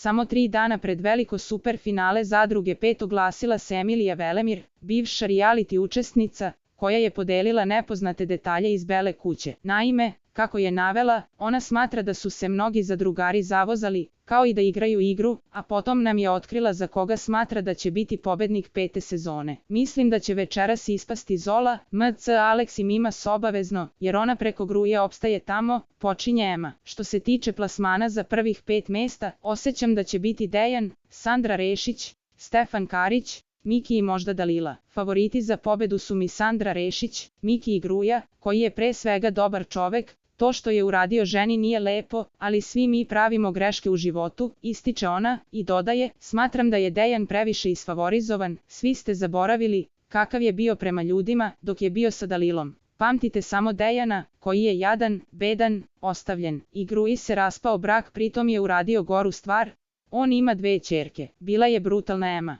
Samo 3 dana pred veliko superfinale Zadruge 5 oglasila se Emilija Velemir, bivša reality učesnica, koja je podelila nepoznate detalje iz Bele kuće. Naime, kako je navela, ona smatra da su se mnogi zadrugari zavozali, kao i da igraju igru, a potom nam je otkrila za koga smatra da će biti pobednik 5. sezone. Mislim da će večeras ispasti Zola, MC Alex i Mimas obavezno, jer ona preko Gruje opstaje tamo, počinje Ema. Što se tiče plasmana za prvih 5 mesta, osjećam da će biti Dejan, Sandra Rešić, Stefan Karić, Miki i možda Dalila. Favoriti za pobedu su mi Sandra Rešić, Miki i Gruja, koji je pre svega dobar čovek. To što je uradio ženi nije lepo, ali svi mi pravimo greške u životu, ističe ona, i dodaje, smatram da je Dejan previše isfavorizovan, svi ste zaboravili kakav je bio prema ljudima dok je bio sa Dalilom. Pamtite samo Dejana, koji je jadan, bedan, ostavljen. I Gruji se raspao brak, pritom je uradio goru stvar. On ima 2 ćerke. Bila je brutalna Ema.